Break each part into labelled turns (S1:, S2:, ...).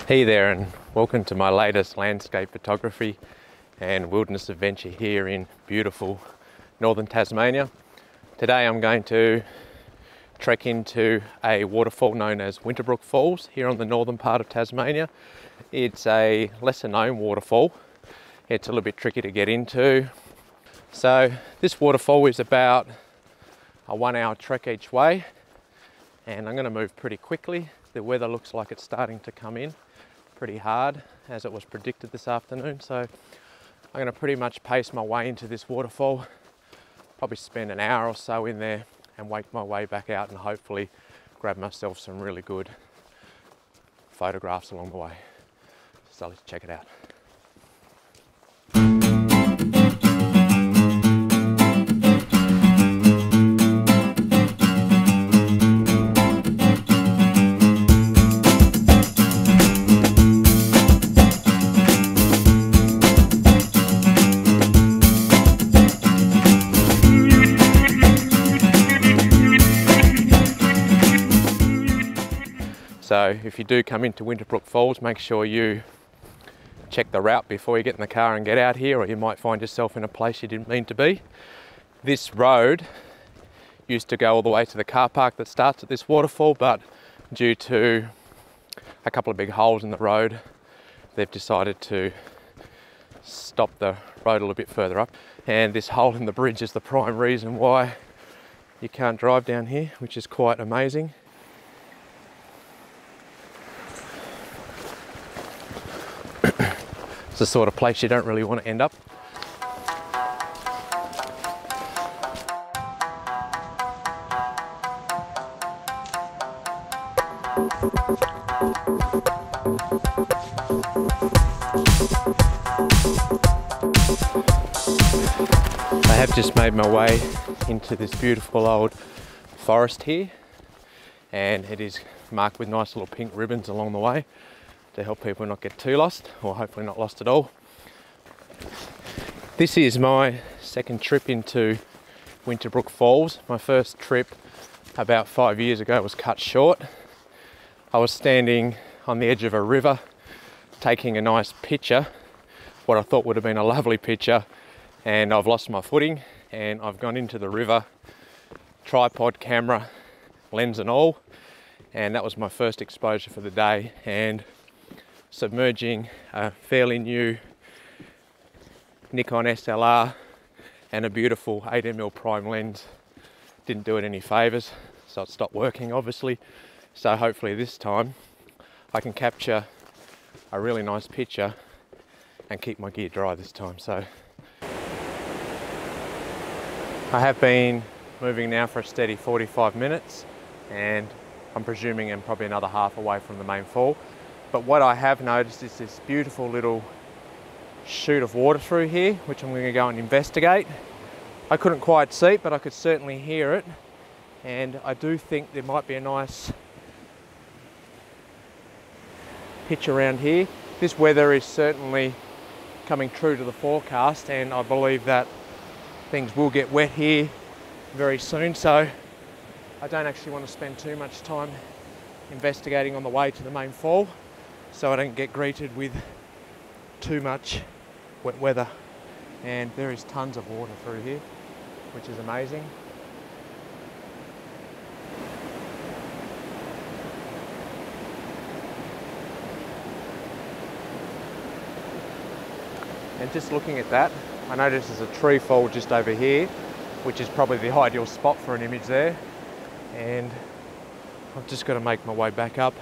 S1: Hey there, and welcome to my latest landscape photography and wilderness adventure here in beautiful northern Tasmania. Today I'm going to trek into a waterfall known as Winterbrook Falls here on the northern part of Tasmania. It's a lesser known waterfall. It's a little bit tricky to get into. So this waterfall is about a 1 hour trek each way, and I'm going to move pretty quickly. The weather looks like it's starting to come in pretty hard as it was predicted this afternoon, so I'm going to pretty much pace my way into this waterfall, probably spend an hour or so in there and wake my way back out and hopefully grab myself some really good photographs along the way. So let's check it out. So if you do come into Winterbrook Falls, make sure you check the route before you get in the car and get out here, or you might find yourself in a place you didn't mean to be. This road used to go all the way to the car park that starts at this waterfall, but due to a couple of big holes in the road, they've decided to stop the road a little bit further up. And this hole in the bridge is the prime reason why you can't drive down here, which is quite amazing. It's the sort of place you don't really want to end up. I have just made my way into this beautiful old forest here, and it is marked with nice little pink ribbons along the way to help people not get too lost, or hopefully not lost at all. This is my second trip into Winterbrook Falls. My first trip about 5 years ago was cut short. I was standing on the edge of a river taking a nice picture, what I thought would have been a lovely picture, and I've lost my footing and I've gone into the river, tripod, camera, lens and all, and that was my first exposure for the day. And submerging a fairly new Nikon SLR and a beautiful 18mm prime lens didn't do it any favours, so it stopped working obviously. So hopefully this time I can capture a really nice picture and keep my gear dry this time. So I have been moving now for a steady 45 minutes, and I'm presuming I'm probably another half away from the main fall. But what I have noticed is this beautiful little chute of water through here, which I'm going to go and investigate. I couldn't quite see it, but I could certainly hear it. And I do think there might be a nice pitch around here. This weather is certainly coming true to the forecast, and I believe that things will get wet here very soon. So I don't actually want to spend too much time investigating on the way to the main fall, so I don't get greeted with too much wet weather. And there is tons of water through here, which is amazing. And just looking at that, I notice there's a tree fall just over here, which is probably the ideal spot for an image there. And I've just got to make my way back up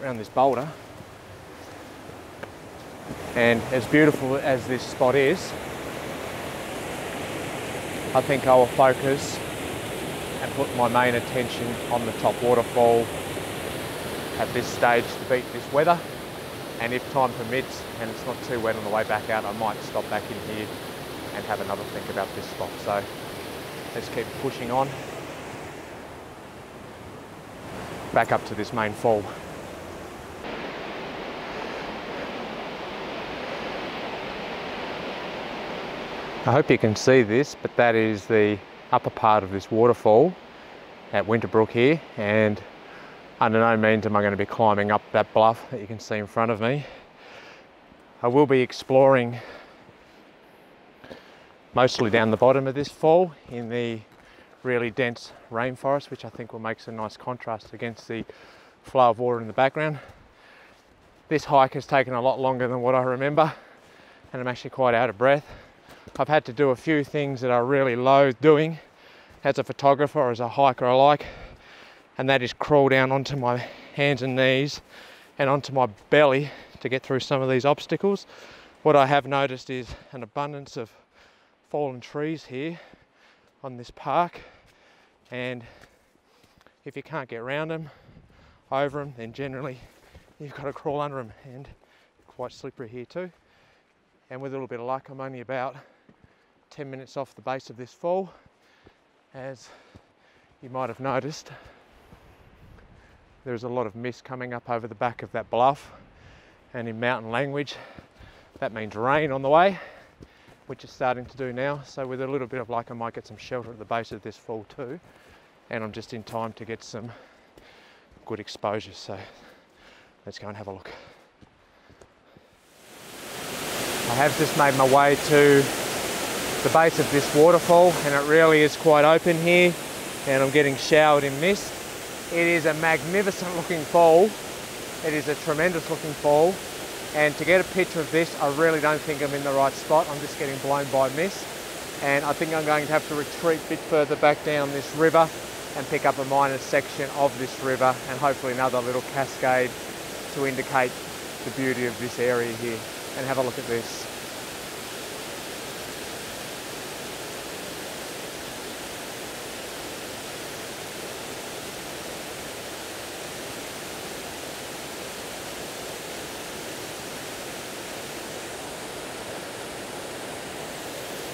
S1: around this boulder. And as beautiful as this spot is, I think I will focus and put my main attention on the top waterfall at this stage to beat this weather. And if time permits and it's not too wet on the way back out, I might stop back in here and have another think about this spot. So let's keep pushing on back up to this main fall. I hope you can see this, but that is the upper part of this waterfall at Winterbrook here, and Under no means am I going to be climbing up that bluff that you can see in front of me. I will be exploring mostly down the bottom of this fall in the really dense rainforest, which I think will make some nice contrast against the flow of water in the background. This hike has taken a lot longer than what I remember, and I'm actually quite out of breath. I've had to do a few things that I really loathe doing as a photographer or as a hiker alike, and that is crawl down onto my hands and knees and onto my belly to get through some of these obstacles. What I have noticed is an abundance of fallen trees here on this park, and if you can't get around them, over them, then generally you've got to crawl under them, and quite slippery here too. And with a little bit of luck, I'm only about 10 minutes off the base of this fall. As you might have noticed, there's a lot of mist coming up over the back of that bluff, and in mountain language that means rain on the way, which is starting to do now. So with a little bit of luck, I might get some shelter at the base of this fall too, and I'm just in time to get some good exposure. So let's go and have a look. I have just made my way to the base of this waterfall, and it really is quite open here, and I'm getting showered in mist. It is a magnificent looking fall. It is a tremendous looking fall, and to get a picture of this, I really don't think I'm in the right spot. I'm just getting blown by mist, and I think I'm going to have to retreat a bit further back down this river and pick up a minor section of this river, and hopefully another little cascade to indicate the beauty of this area here. And have a look at this.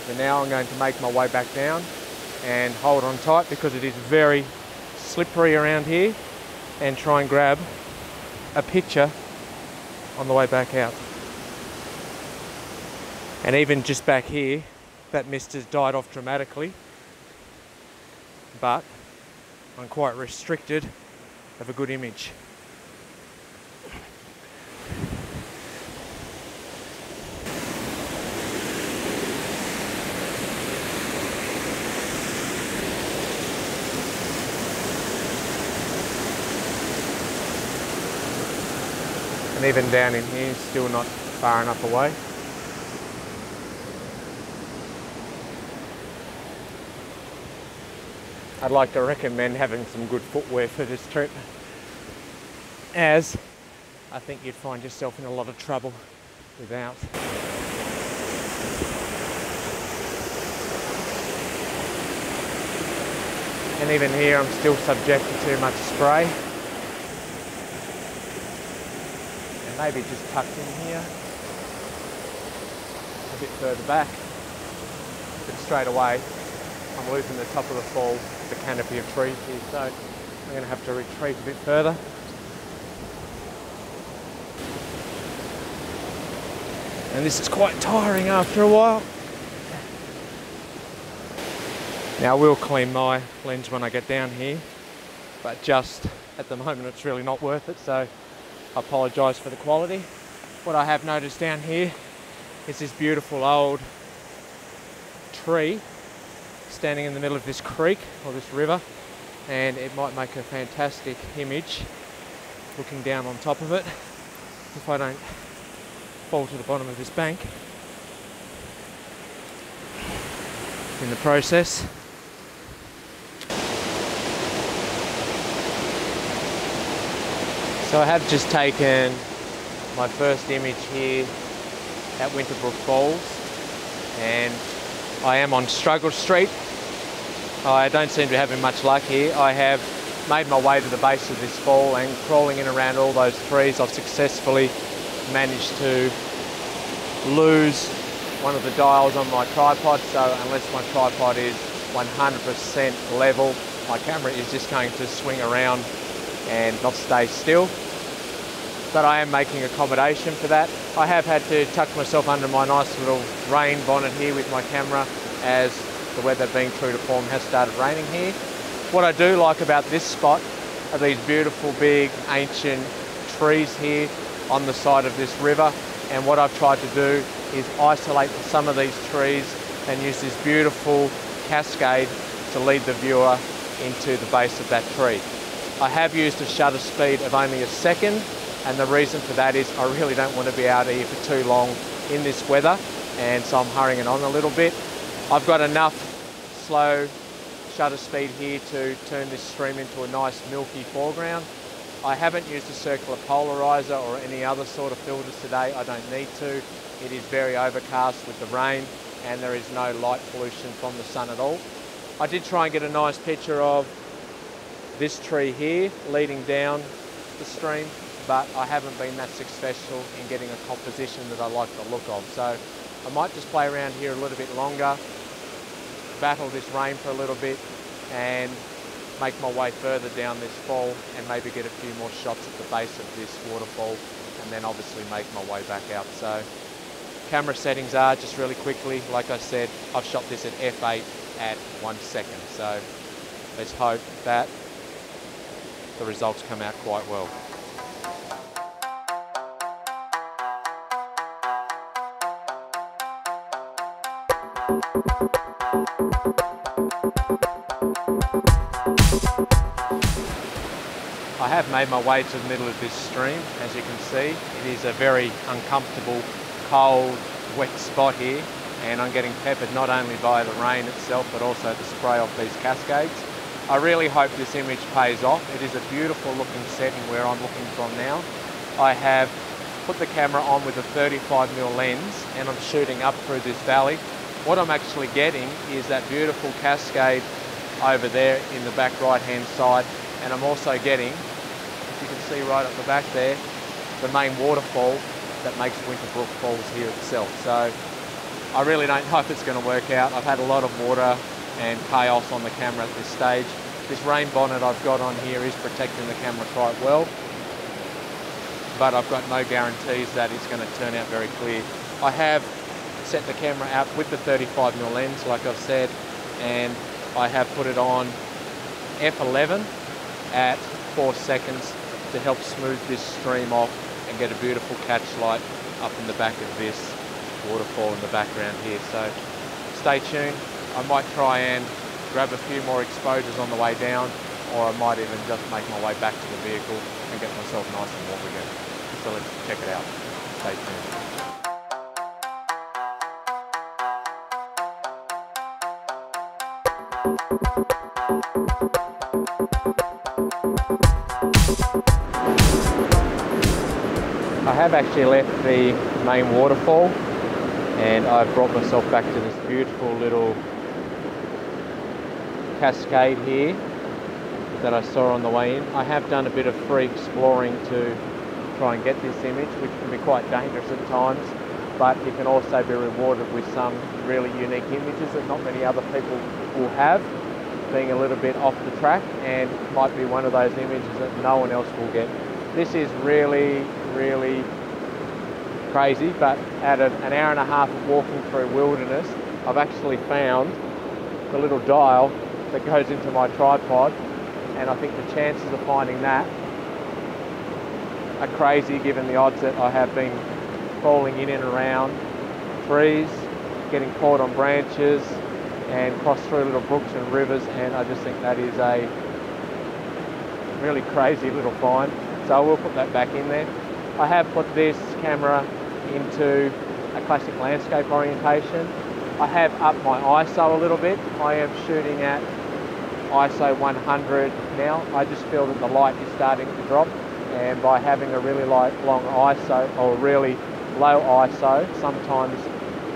S1: So now I'm going to make my way back down and hold on tight because it is very slippery around here, and try and grab a picture on the way back out. And even just back here, that mist has died off dramatically, but I'm quite restricted of a good image. And even down in here, still not far enough away. I'd like to recommend having some good footwear for this trip, as I think you'd find yourself in a lot of trouble without. And even here I'm still subject to too much spray. And maybe just tucked in here, a bit further back, but straight away I'm losing the top of the fall, the canopy of trees here, so I'm going to have to retreat a bit further. And this is quite tiring after a while. Now I will clean my lens when I get down here, but just at the moment it's really not worth it, so I apologise for the quality. What I have noticed down here is this beautiful old tree standing in the middle of this creek or this river, and it might make a fantastic image looking down on top of it if I don't fall to the bottom of this bank in the process. So I have just taken my first image here at Winterbrook Falls, and I am on Struggle Street. I don't seem to be having much luck here. I have made my way to the base of this fall, and crawling in around all those trees, I've successfully managed to lose one of the dials on my tripod. So unless my tripod is 100% level, my camera is just going to swing around and not stay still. But I am making accommodation for that. I have had to tuck myself under my nice little rain bonnet here with my camera, as the weather being true to form has started raining here. What I do like about this spot, are these beautiful big ancient trees here on the side of this river, and what I've tried to do is isolate some of these trees and use this beautiful cascade to lead the viewer into the base of that tree. I have used a shutter speed of only a second, and the reason for that is I really don't want to be out here for too long in this weather, and so I'm hurrying it on a little bit. I've got enough slow shutter speed here to turn this stream into a nice milky foreground. I haven't used a circular polarizer or any other sort of filters today. I don't need to. It is very overcast with the rain, and there is no light pollution from the sun at all. I did try and get a nice picture of this tree here leading down the stream, but I haven't been that successful in getting a composition that I like the look of. So I might just play around here a little bit longer, battle this rain for a little bit, and make my way further down this fall and maybe get a few more shots at the base of this waterfall, and then obviously make my way back out. So camera settings are, just really quickly, like I said, I've shot this at f8 at 1 second. So let's hope that the results come out quite well. I have made my way to the middle of this stream. As you can see, it is a very uncomfortable, cold, wet spot here, and I'm getting peppered not only by the rain itself but also the spray off these cascades. I really hope this image pays off. It is a beautiful looking setting where I'm looking from now. I have put the camera on with a 35mm lens and I'm shooting up through this valley. What I'm actually getting is that beautiful cascade over there in the back right hand side, and I'm also getting, as you can see right at the back there, the main waterfall that makes Winterbrook Falls here itself. So I really don't know if it's going to work out. I've had a lot of water and chaos on the camera at this stage. This rain bonnet I've got on here is protecting the camera quite well, but I've got no guarantees that it's going to turn out very clear. I have set the camera out with the 35mm lens, like I've said, and I have put it on f11 at 4 seconds to help smooth this stream off and get a beautiful catch light up in the back of this waterfall in the background here. So stay tuned. I might try and grab a few more exposures on the way down, or I might even just make my way back to the vehicle and get myself nice and warm again. So let's check it out. Stay tuned. I have actually left the main waterfall and I've brought myself back to this beautiful little cascade here that I saw on the way in. I have done a bit of free exploring to try and get this image, which can be quite dangerous at times, but you can also be rewarded with some really unique images that not many other people will have, being a little bit off the track, and might be one of those images that no one else will get. This is really crazy, but at an hour and a half of walking through wilderness, I've actually found the little dial that goes into my tripod, and I think the chances of finding that are crazy given the odds that I have been falling in and around trees, getting caught on branches, and cross through little brooks and rivers, and I just think that is a really crazy little find. So I will put that back in there. I have put this camera into a classic landscape orientation. I have upped my ISO a little bit. I am shooting at ISO 100 now. I just feel that the light is starting to drop, and by having a really long ISO or really low ISO, sometimes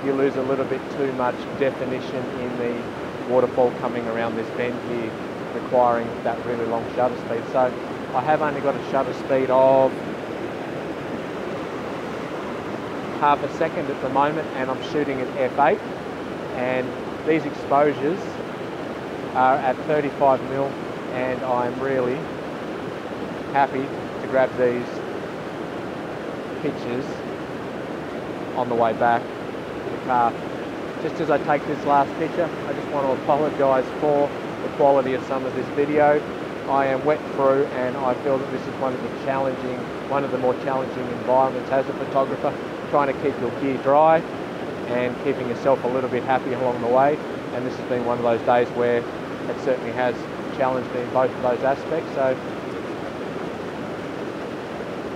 S1: you lose a little bit too much definition in the waterfall coming around this bend here, requiring that really long shutter speed. So I have only got a shutter speed of half a second at the moment, and I'm shooting at f8, and these exposures are at 35mm, and I'm really happy to grab these pictures on the way back to the car. Just as I take this last picture, I just want to apologise for the quality of some of this video.
S2: I am wet through, and I feel that this is one of the more challenging environments as a photographer, trying to keep your gear dry and keeping yourself a little bit happy along the way. And this has been one of those days where it certainly has challenged me in both of those aspects. So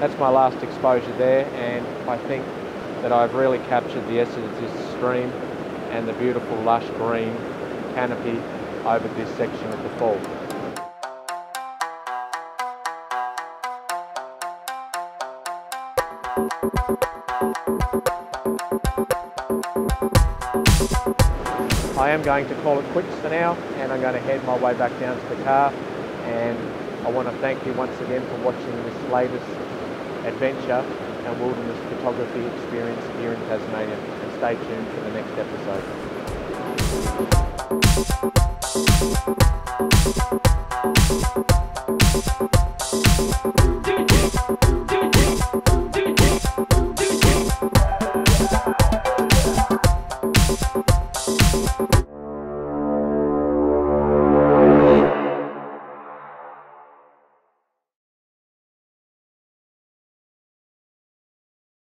S2: that's my last exposure there, and I think that I've really captured the essence of this stream and the beautiful lush green canopy over this section of the fall. I am going to call it quits for now, and I'm going to head my way back down to the car, and I want to thank you once again for watching this latest adventure and wilderness photography experience here in Tasmania, and stay tuned for the next episode.